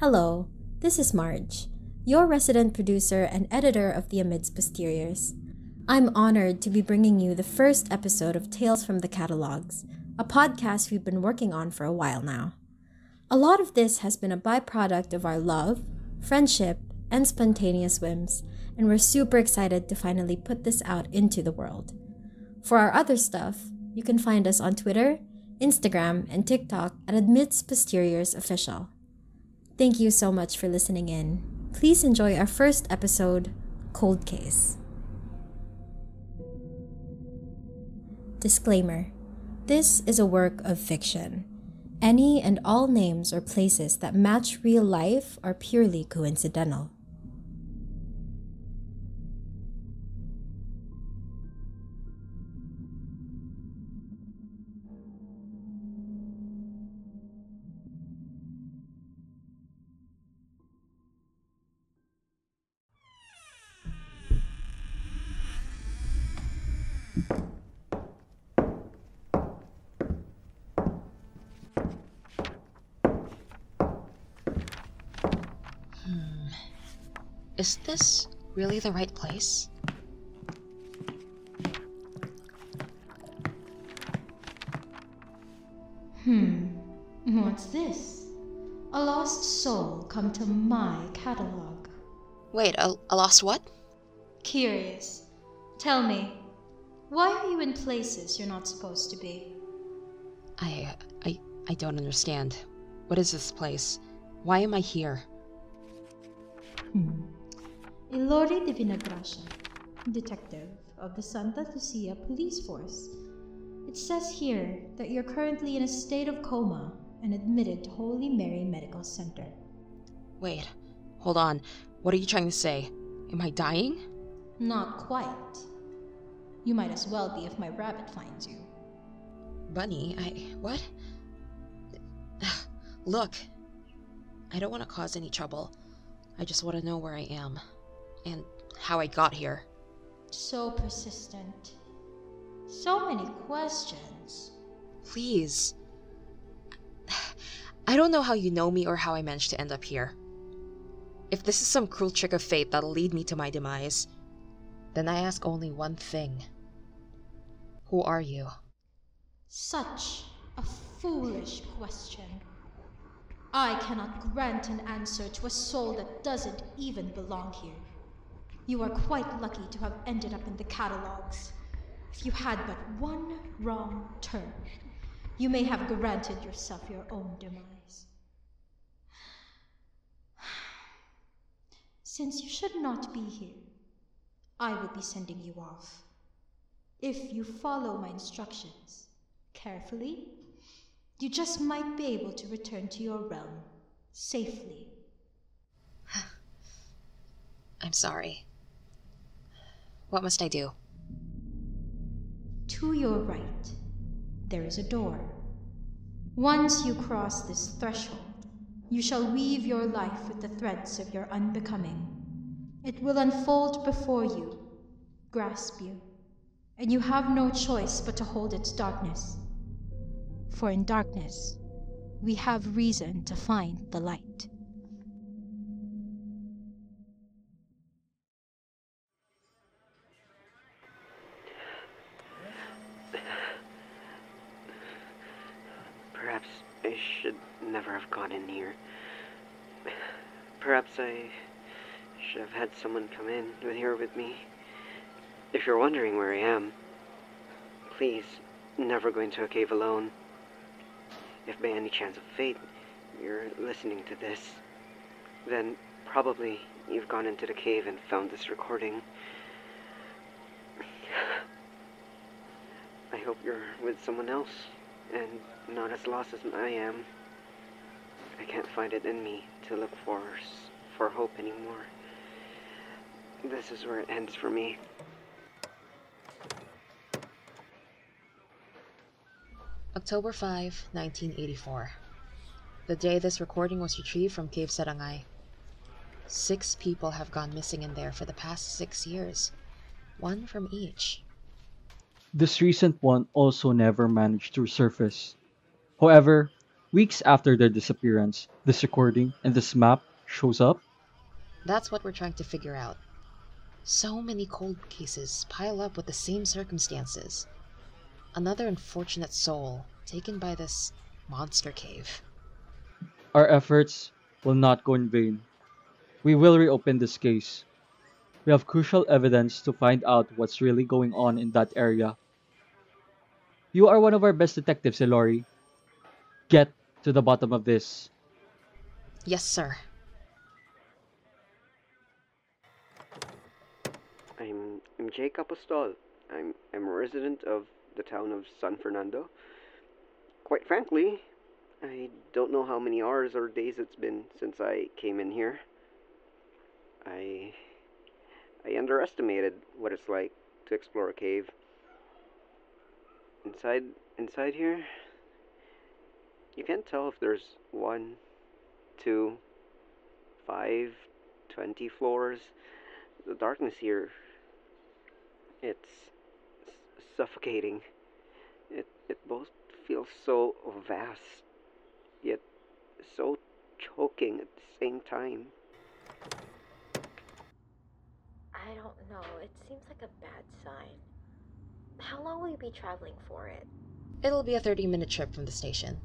Hello, this is Marge, your resident producer and editor of the Amidst Posteriors. I'm honored to be bringing you the first episode of Tales from the Catalogs, a podcast we've been working on for a while now. A lot of this has been a byproduct of our love, friendship, and spontaneous whims, and we're super excited to finally put this out into the world. For our other stuff, you can find us on Twitter, Instagram, and TikTok at Amidst Posteriors Official. Thank you so much for listening in. Please enjoy our first episode, Cold Case. Disclaimer: this is a work of fiction. Any and all names or places that match real life are purely coincidental. Is this really the right place? What's this? A lost soul come to my catalog. Wait, a lost what? Curious. Tell me, why are you in places you're not supposed to be? I don't understand. What is this place? Why am I here? Ilori Divinagracia, detective of the Santa Lucina police force. It says here that you're currently in a state of coma and admitted to Holy Mary Medical Center. Wait, hold on. What are you trying to say? Am I dying? Not quite. You might as well be if my rabbit finds you. Bunny, what? Look, I don't want to cause any trouble. I just want to know where I am and how I got here. So persistent. So many questions. Please. I don't know how you know me or how I managed to end up here. If this is some cruel trick of fate that'll lead me to my demise, then I ask only one thing. Who are you? Such a foolish question. I cannot grant an answer to a soul that doesn't even belong here. You are quite lucky to have ended up in the catalogs. If you had but one wrong turn, you may have granted yourself your own demise. Since you should not be here, I will be sending you off. If you follow my instructions carefully, you just might be able to return to your realm safely. I'm sorry. What must I do? To your right, there is a door. Once you cross this threshold, you shall weave your life with the threads of your unbecoming. It will unfold before you, grasp you, and you have no choice but to hold its darkness. For in darkness, we have reason to find the light. Perhaps I should never have gone in here. Perhaps I should have had someone come in here with me. If you're wondering where I am, please, never go into a cave alone. If by any chance of fate you're listening to this, then probably you've gone into the cave and found this recording. I hope you're with someone else and not as lost as I am. I can't find it in me to look for hope anymore. This is where it ends for me. October 5, 1984. The day this recording was retrieved from Cave Sarangay. 6 people have gone missing in there for the past 6 years. 1 from each. This recent one also never managed to resurface. However, Weeks after their disappearance, this recording and this map shows up. That's what we're trying to figure out. So many cold cases pile up with the same circumstances. Another unfortunate soul taken by this monster cave. Our efforts will not go in vain. We will reopen this case. We have crucial evidence to find out what's really going on in that area. You are one of our best detectives, Ilori. Get to the bottom of this. Yes, sir. I'm Jake Apostol. I'm a resident of the town of San Fernando. Quite frankly, I don't know how many hours or days it's been since I came in here. I I underestimated what it's like to explore a cave. Inside inside here, you can't tell if there's one, two, 5, 20 floors. The darkness here, it's suffocating. It both feels so vast, yet so choking at the same time. I don't know. It seems like a bad sign. How long will you be traveling for it? It'll be a 30-minute trip from the station.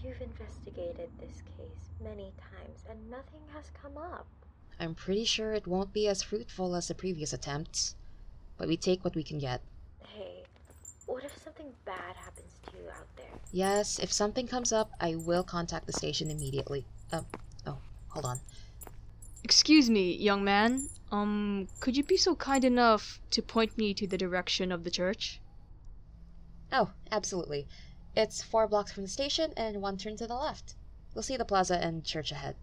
You've investigated this case many times and nothing has come up. I'm pretty sure it won't be as fruitful as the previous attempts, but we take what we can get. Hey, what if something bad happens to you out there? Yes, if something comes up, I will contact the station immediately. Oh, hold on. Excuse me, young man. Could you be so kind enough to point me to the direction of the church? Oh, absolutely. It's 4 blocks from the station and 1 turn to the left. We'll see the plaza and church ahead.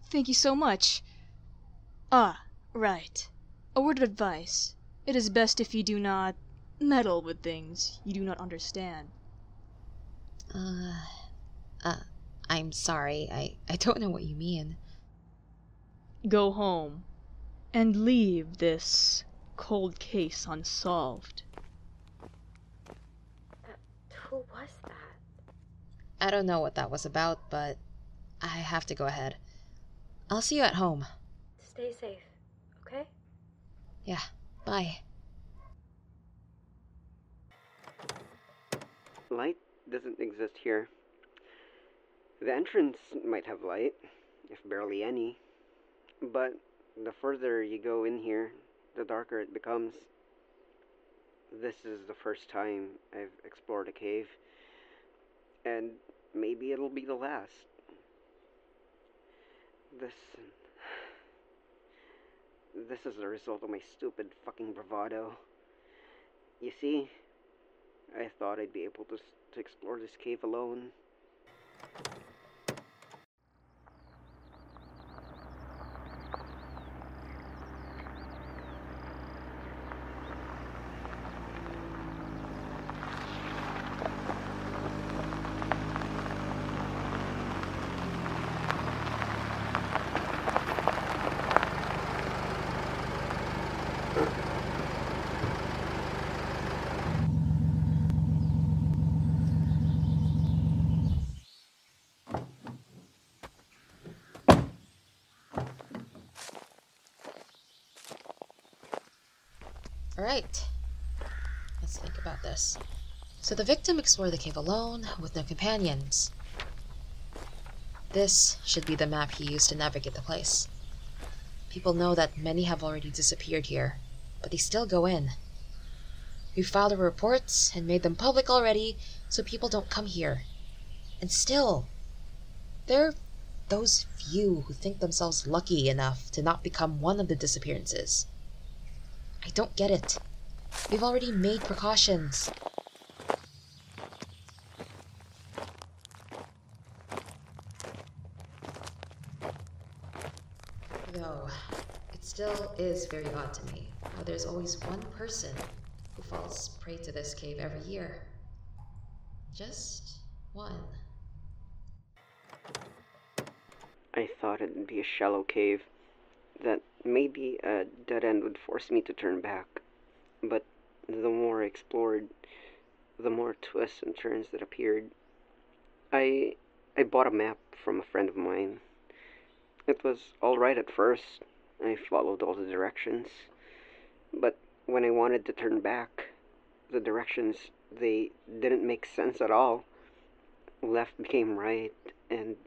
Thank you so much. Ah, right. A word of advice. It is best if you do not meddle with things you do not understand. I'm sorry. I don't know what you mean. Go home and leave this cold case unsolved. Who was that? I don't know what that was about, but I have to go ahead. I'll see you at home. Stay safe, okay? Yeah, bye. Light doesn't exist here. The entrance might have light, if barely any, but the further you go in here, the darker it becomes. This is the first time I've explored a cave, and maybe it'll be the last. This. This is the result of my stupid fucking bravado. You see, I thought I'd be able to explore this cave alone. Alright, let's think about this. So the victim explored the cave alone, with no companions. This should be the map he used to navigate the place. People know that many have already disappeared here, but they still go in. We've filed the reports and made them public already, so people don't come here. And still, there are those few who think themselves lucky enough to not become one of the disappearances. I don't get it. We've already made precautions. Though, it still is very odd to me how there's always one person who falls prey to this cave every year. Just one. I thought it'd be a shallow cave, that maybe a dead end would force me to turn back. But the more I explored, the more twists and turns that appeared. I bought a map from a friend of mine. It was alright at first. I followed all the directions. But when I wanted to turn back, the directions, they didn't make sense at all. Left became right, and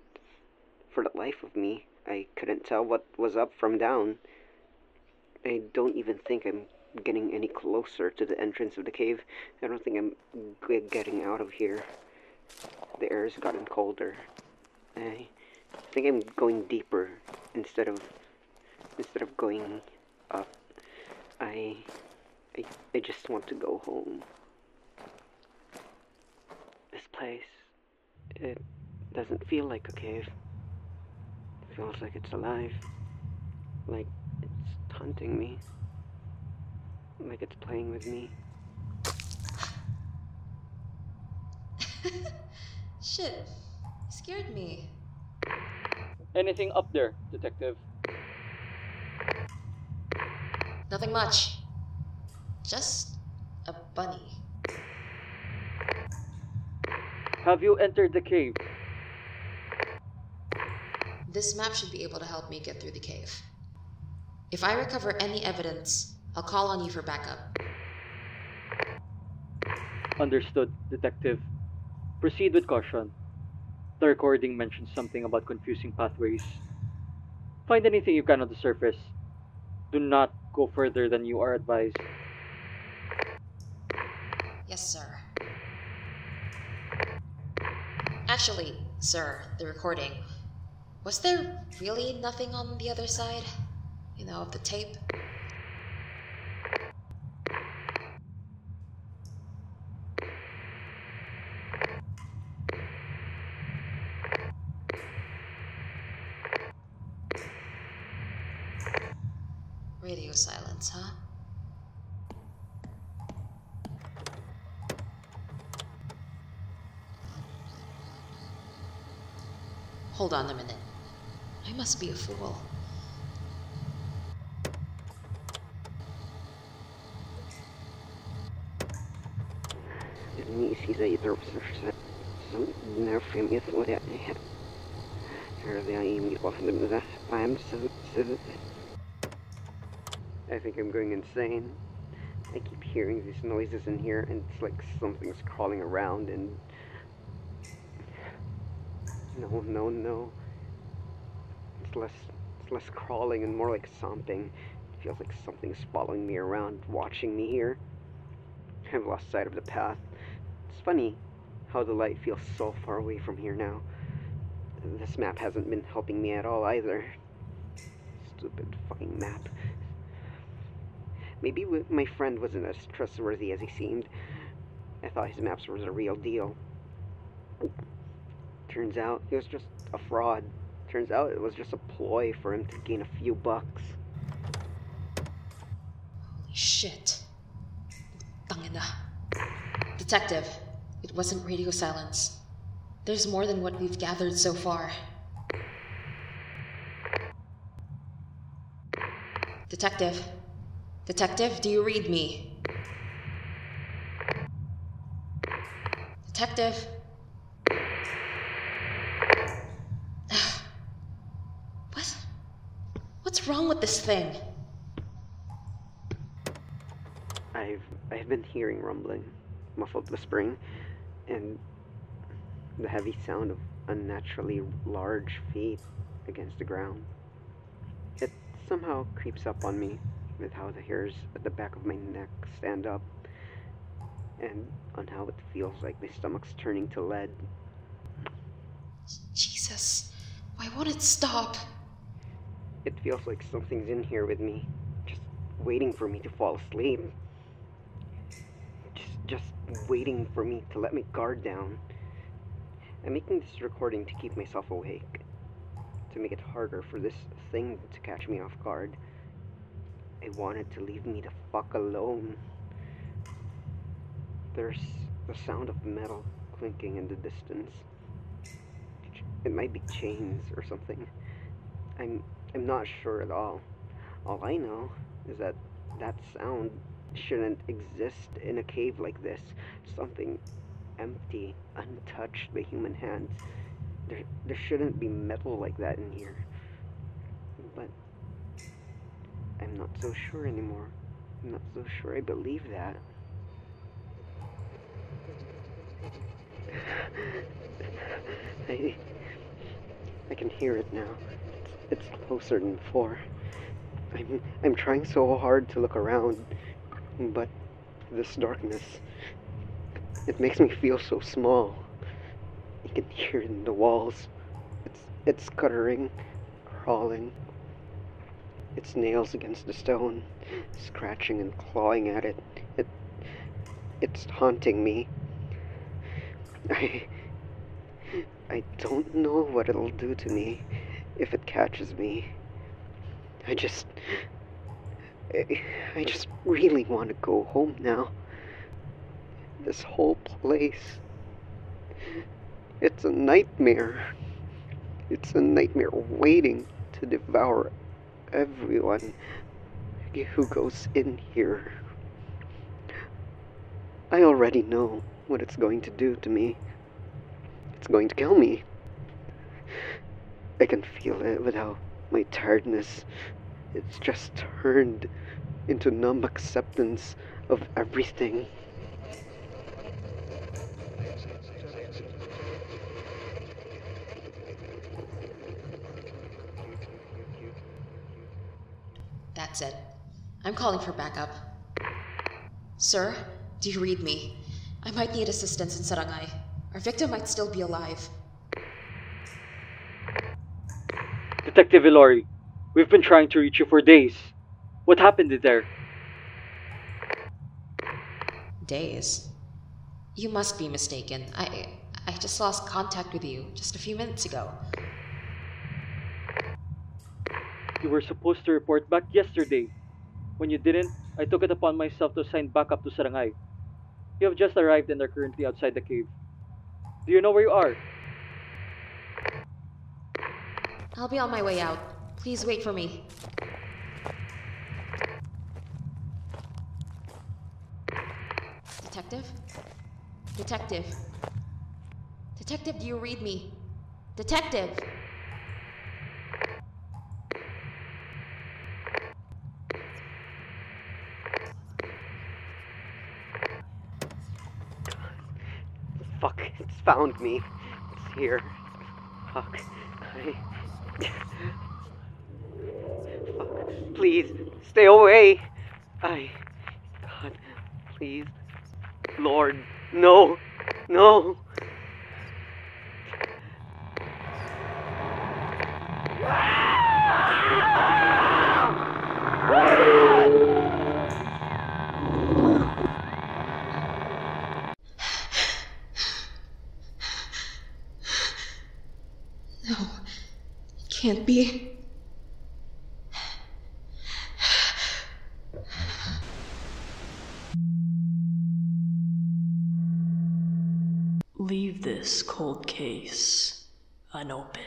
for the life of me, I couldn't tell what was up from down. I don't even think I'm getting any closer to the entrance of the cave. I don't think I'm getting out of here. The air's gotten colder. I think I'm going deeper instead of going up. I just want to go home. This place, it doesn't feel like a cave. It feels like it's alive. Like it's taunting me. Like it's playing with me. Shit, you scared me. Anything up there, detective? Nothing much. Just a bunny. Have you entered the cave? This map should be able to help me get through the cave. If I recover any evidence, I'll call on you for backup. Understood, detective. Proceed with caution. The recording mentions something about confusing pathways. Find anything you can on the surface. Do not go further than you are advised. Yes, sir. Actually, sir, the recording. Was there really nothing on the other side? You know, of the tape? Radio silence, huh? Hold on a minute. I must be a fool. I think I'm going insane. I keep hearing these noises in here, and it's like something's crawling around, and... No. It's less crawling and more like stomping. It feels like something's following me around, watching me here. I've lost sight of the path. It's funny how the light feels so far away from here now. This map hasn't been helping me at all either. Stupid fucking map. Maybe my friend wasn't as trustworthy as he seemed. I thought his maps were the real deal. Turns out he was just a fraud. Turns out it was just a ploy for him to gain a few bucks. Holy shit. Tangina. Detective, it wasn't radio silence. There's more than what we've gathered so far. Detective? Detective, do you read me? Detective? What's wrong with this thing? I've been hearing rumbling, muffled whispering, and the heavy sound of unnaturally large feet against the ground. It somehow creeps up on me with how the hairs at the back of my neck stand up, and on how it feels like my stomach's turning to lead. Jesus, why won't it stop? It feels like something's in here with me, just waiting for me to fall asleep. Just waiting for me to let my guard down. I'm making this recording to keep myself awake, to make it harder for this thing to catch me off guard. I wanted to leave me the fuck alone. There's the sound of metal clinking in the distance. It might be chains or something. I'm not sure at all. All I know is that that sound shouldn't exist in a cave like this. Something empty, untouched by human hands. There shouldn't be metal like that in here. But I'm not so sure anymore. I'm not so sure I believe that. I can hear it now. It's closer than before. I'm trying so hard to look around, but this darkness, it makes me feel so small. You can hear it in the walls. It's scuttering, crawling. Its nails against the stone, scratching and clawing at it. It's haunting me. I don't know what it'll do to me if it catches me. I just really want to go home now. This whole place, it's a nightmare. It's a nightmare waiting to devour everyone who goes in here. I already know what it's going to do to me. It's going to kill me. I can feel it without my tiredness. It's just turned into numb acceptance of everything. That's it. I'm calling for backup. Sir, do you read me? I might need assistance in Sarangay. Our victim might still be alive. Detective Ilori, we've been trying to reach you for days. What happened there? Days? You must be mistaken. I just lost contact with you just a few minutes ago. You were supposed to report back yesterday. When you didn't, I took it upon myself to sign back up to Sarangay. You have just arrived and are currently outside the cave. Do you know where you are? I'll be on my way out. Please wait for me. Detective? Detective? Detective, do you read me? Detective! Fuck, it's found me. It's here. Fuck. Fuck. Please, stay away. God, please. Lord, no. No. No, it can't be. Leave this cold case unopened.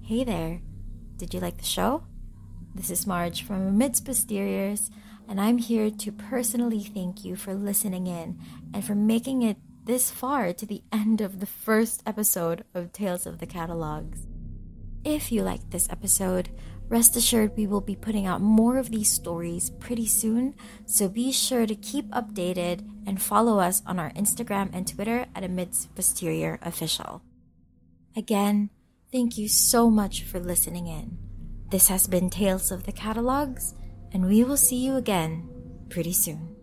Hey there. Did you like the show? This is Marge from Amidst Posteriors, and I'm here to personally thank you for listening in and for making it this far to the end of the first episode of Tales of the Catalogs. If you liked this episode, rest assured we will be putting out more of these stories pretty soon, so be sure to keep updated and follow us on our Instagram and Twitter at Amidst Posterior Official. Again, thank you so much for listening in. This has been Tales of the Catalogs, and we will see you again pretty soon.